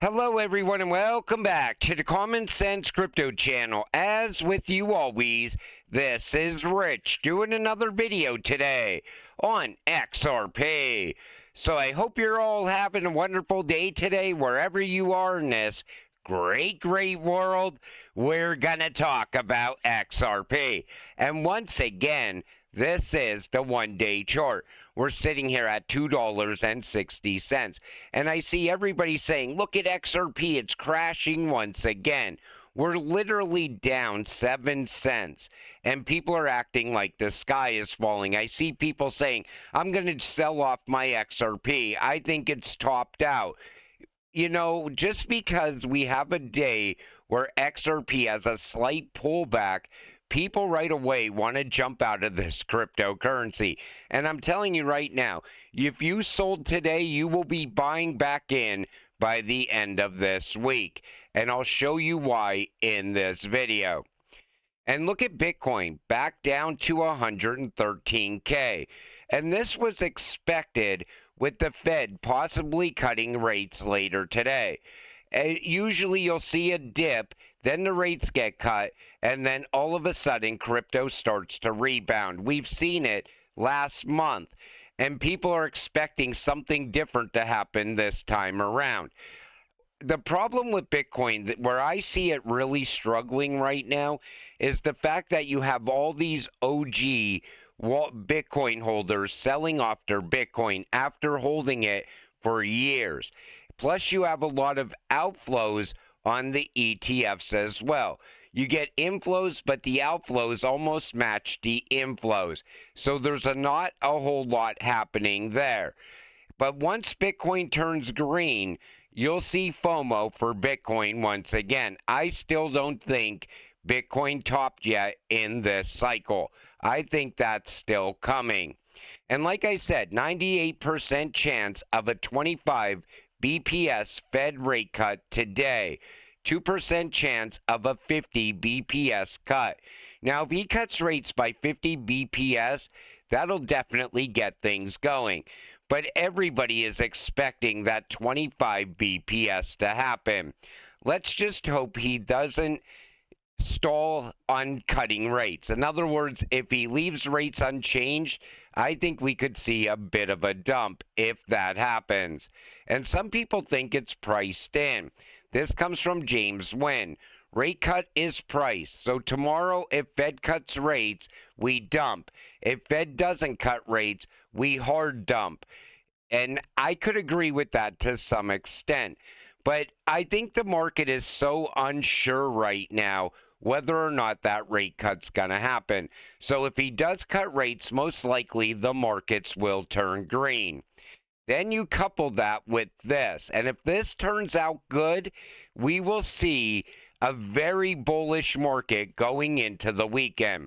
Hello, everyone, and welcome back to the Common Sense Crypto channel. As with you always, this is Rich doing another video today on XRP. So I hope you're all having a wonderful day today, wherever you are in this great world. We're gonna talk about XRP. And once again, this is the one-day chart. We're sitting here at $2.60. And I see everybody saying, look at XRP, it's crashing once again. We're literally down 7 cents. And people are acting like the sky is falling. I see people saying, I'm going to sell off my XRP. I think it's topped out. You know, just because we have a day where XRP has a slight pullback, people right away want to jump out of this cryptocurrency. And I'm telling you right now, if you sold today, you will be buying back in by the end of this week. And I'll show you why in this video. And look at Bitcoin, back down to 113K. And this was expected with the Fed possibly cutting rates later today. Usually you'll see a dip, then the rates get cut, and then all of a sudden crypto starts to rebound. We've seen it last month, and people are expecting something different to happen this time around. The problem with Bitcoin, where I see it really struggling right now, is the fact that you have all these OG Bitcoin holders selling off their Bitcoin after holding it for years. Plus, you have a lot of outflows on the ETFs as well. You get inflows, but the outflows almost match the inflows. So there's not a whole lot happening there. But once Bitcoin turns green, you'll see FOMO for Bitcoin once again. I still don't think Bitcoin topped yet in this cycle. I think that's still coming. And like I said, 98% chance of a 25 BPS Fed rate cut today. 2% chance of a 50 BPS cut. Now, if he cuts rates by 50 BPS, that'll definitely get things going. But everybody is expecting that 25 BPS to happen. Let's just hope he doesn't stall on cutting rates. In other words, if he leaves rates unchanged, I think we could see a bit of a dump if that happens. And some people think it's priced in. This comes from James Wynn. Rate cut is priced. So tomorrow, if Fed cuts rates, we dump. If Fed doesn't cut rates, we hard dump. And I could agree with that to some extent. But I think the market is so unsure right now whether or not that rate cut's going to happen. So if he does cut rates, most likely the markets will turn green. Then you couple that with this. And if this turns out good, we will see a very bullish market going into the weekend.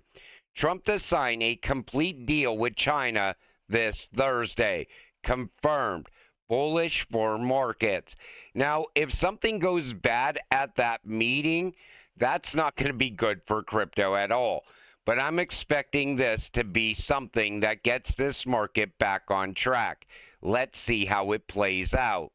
Trump to sign a complete deal with China this Thursday. Confirmed. Bullish for markets. Now, if something goes bad at that meeting, that's not going to be good for crypto at all. But I'm expecting this to be something that gets this market back on track. Let's see how it plays out.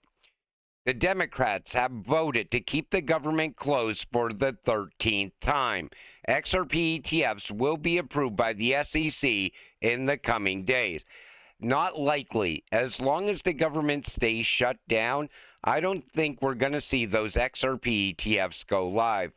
The Democrats have voted to keep the government closed for the 13th time. XRP ETFs will be approved by the SEC in the coming days. Not likely. As long as the government stays shut down, I don't think we're going to see those XRP ETFs go live.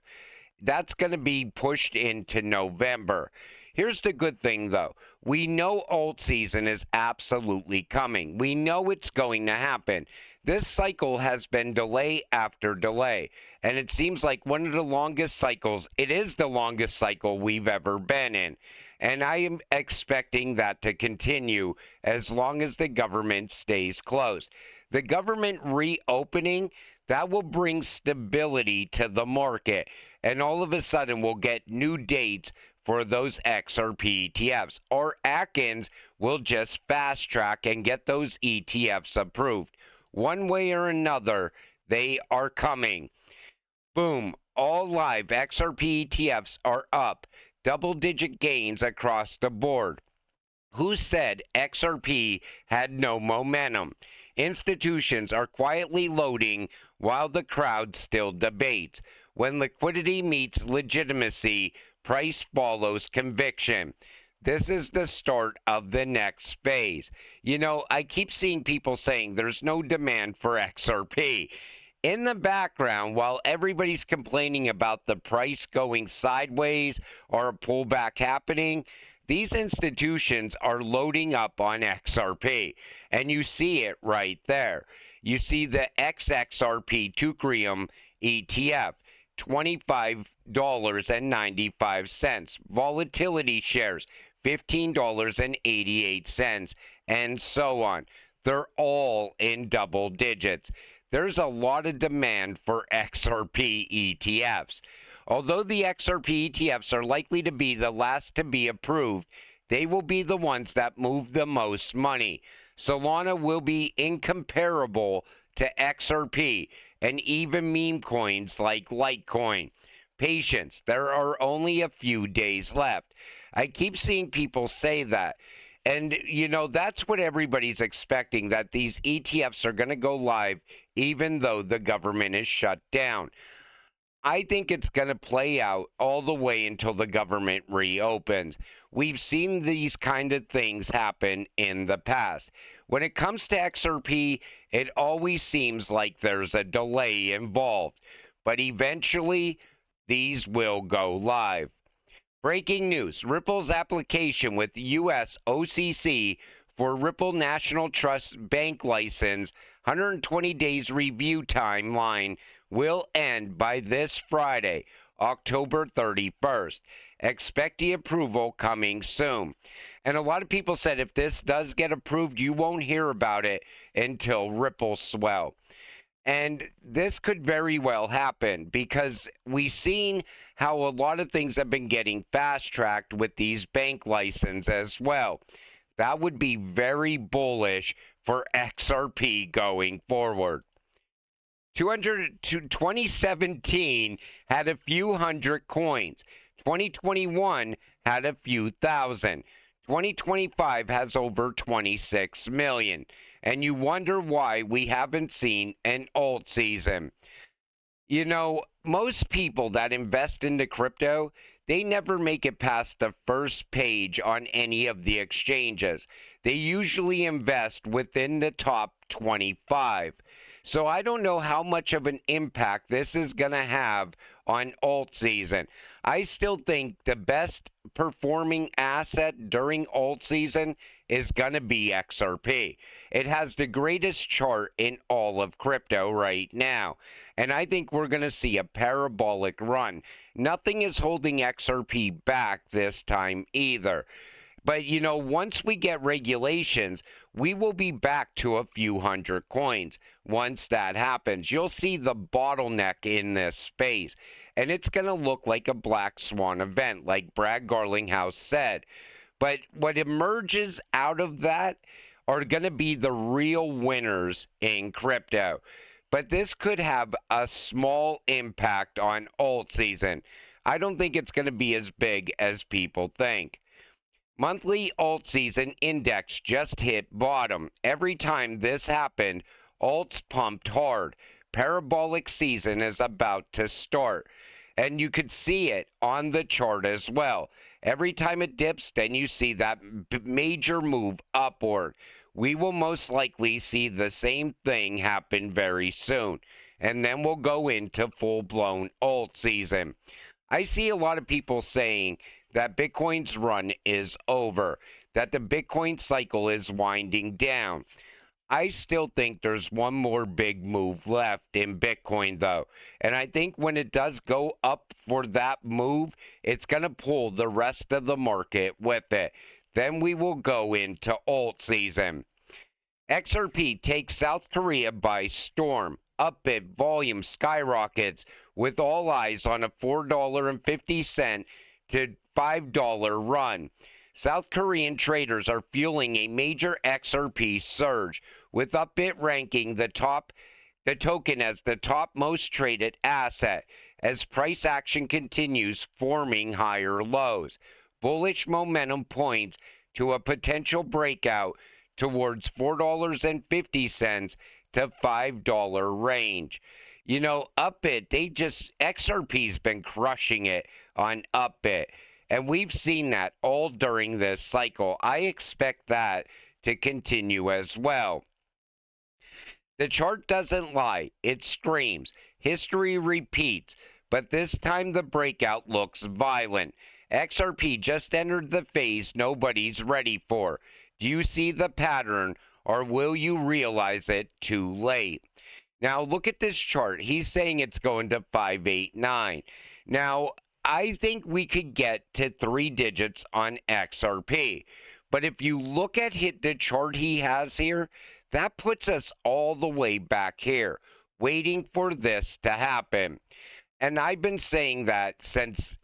That's going to be pushed into November. Here's the good thing, though. We know Altseason is absolutely coming. We know it's going to happen. This cycle has been delay after delay, and it seems like one of the longest cycles. It is the longest cycle we've ever been in. And I am expecting that to continue as long as the government stays closed. The government reopening, that will bring stability to the market. And all of a sudden, we'll get new dates for those XRP ETFs. Or Atkins will just fast track and get those ETFs approved. One way or another, they are coming. Boom. All live XRP ETFs are up. Double-digit gains across the board. Who said XRP had no momentum? Institutions are quietly loading while the crowd still debates. When liquidity meets legitimacy, price follows conviction. This is the start of the next phase. You know, I keep seeing people saying there's no demand for XRP. In the background, while everybody's complaining about the price going sideways or a pullback happening, these institutions are loading up on XRP. And you see it right there. You see the XXRP Teucrium ETF. $25.95. Volatility shares, $15.88, and so on. They're all in double digits. There's a lot of demand for XRP ETFs. Although the XRP ETFs are likely to be the last to be approved, they will be the ones that move the most money. Solana will be incomparable to XRP and even meme coins like Litecoin. Patience, there are only a few days left. I keep seeing people say that. And, you know, that's what everybody's expecting, that these ETFs are going to go live even though the government is shut down. I think it's going to play out all the way until the government reopens. We've seen these kind of things happen in the past. When it comes to XRP, it always seems like there's a delay involved, but eventually these will go live. Breaking news, Ripple's application with U.S. OCC for Ripple National Trust Bank License 120 days review timeline will end by this Friday, October 31st. Expect the approval coming soon. And a lot of people said if this does get approved, you won't hear about it until Ripple swell. And this could very well happen because we've seen how a lot of things have been getting fast-tracked with these bank licenses as well. That would be very bullish for XRP going forward. 2017 had a few hundred coins. 2021 had a few thousand. 2025 has over 26 million. And you wonder why we haven't seen an alt season. You know, most people that invest into crypto, they never make it past the first page on any of the exchanges. They usually invest within the top 25. So I don't know how much of an impact this is going to have on alt season. I still think the best performing asset during alt season is going to be XRP. It has the greatest chart in all of crypto right now. And I think we're going to see a parabolic run. Nothing is holding XRP back this time either. But, you know, once we get regulations, we will be back to a few hundred coins. Once that happens, you'll see the bottleneck in this space. And it's going to look like a black swan event, like Brad Garlinghouse said. But what emerges out of that are going to be the real winners in crypto. But this could have a small impact on alt season. I don't think it's going to be as big as people think. Monthly Altseason index just hit bottom. Every time this happened, alts pumped hard. Parabolic season is about to start. And you could see it on the chart as well. Every time it dips, then you see that major move upward. We will most likely see the same thing happen very soon. And then we'll go into full-blown alt season. I see a lot of people saying that Bitcoin's run is over, that the Bitcoin cycle is winding down. I still think there's one more big move left in Bitcoin, though. And I think when it does go up for that move, it's going to pull the rest of the market with it. Then we will go into alt season. XRP takes South Korea by storm. Upbit volume skyrockets with all eyes on a $4.50 to $5 run. South Korean traders are fueling a major XRP surge, with Upbit ranking the token as the top most traded asset as price action continues forming higher lows. Bullish momentum points to a potential breakout towards $4.50 to $5 range. You know, Upbit, XRP's been crushing it on Upbit. And we've seen that all during this cycle. I expect that to continue as well. The chart doesn't lie. It screams. History repeats. But this time the breakout looks violent. XRP just entered the phase nobody's ready for. Do you see the pattern, or will you realize it too late? Now, look at this chart. He's saying it's going to 589. Now, I think we could get to 3 digits on XRP. But if you look at the chart he has here, that puts us all the way back here, waiting for this to happen. And I've been saying that since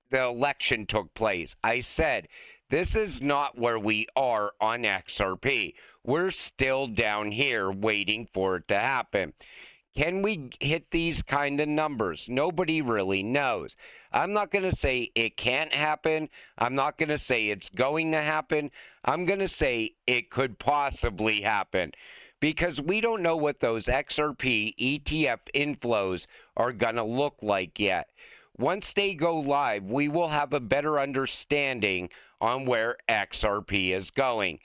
the election took place. I said, this is not where we are on XRP. We're still down here waiting for it to happen. Can we hit these kind of numbers? Nobody really knows. I'm not going to say it can't happen. I'm not going to say it's going to happen. I'm going to say it could possibly happen because we don't know what those XRP ETF inflows are going to look like yet. Once they go live, we will have a better understanding on where XRP is going.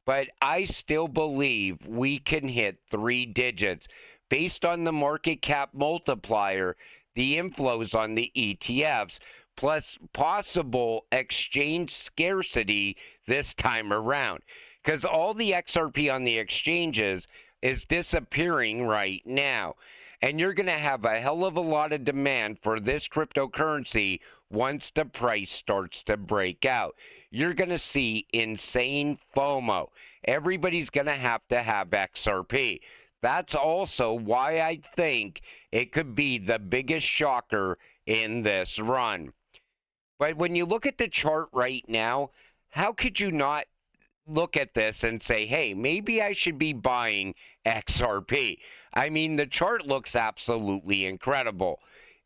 But I still believe we can hit 3 digits based on the market cap multiplier, the inflows on the ETFs, plus possible exchange scarcity this time around. Because all the XRP on the exchanges is disappearing right now. And you're going to have a hell of a lot of demand for this cryptocurrency once the price starts to break out. You're going to see insane FOMO. Everybody's going to have XRP. That's also why I think it could be the biggest shocker in this run. But when you look at the chart right now, how could you not look at this and say, hey, maybe I should be buying XRP? I mean, the chart looks absolutely incredible.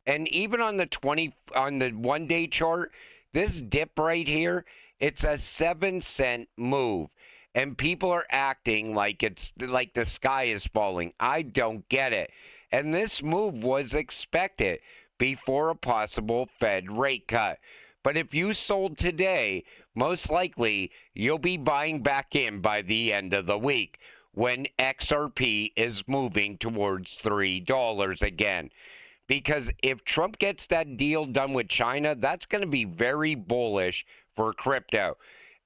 And even on the 1-day chart, this dip right here, it's a 7-cent move. And people are acting like it's like the sky is falling. I don't get it. And this move was expected before a possible Fed rate cut. But if you sold today, most likely you'll be buying back in by the end of the week when XRP is moving towards $3 again. Because if Trump gets that deal done with China, that's going to be very bullish for crypto.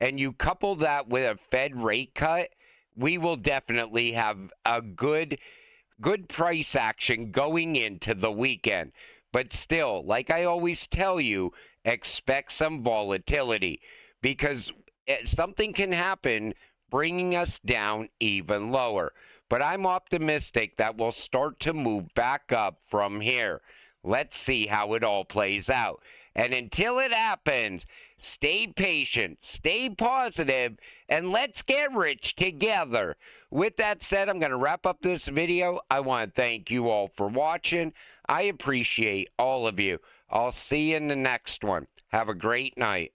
And you couple that with a Fed rate cut, we will definitely have a good price action going into the weekend. But still, like I always tell you, expect some volatility because something can happen bringing us down even lower. But I'm optimistic that we'll start to move back up from here. Let's see how it all plays out. And until it happens, stay patient, stay positive, and let's get rich together. With that said, I'm going to wrap up this video. I want to thank you all for watching. I appreciate all of you. I'll see you in the next one. Have a great night.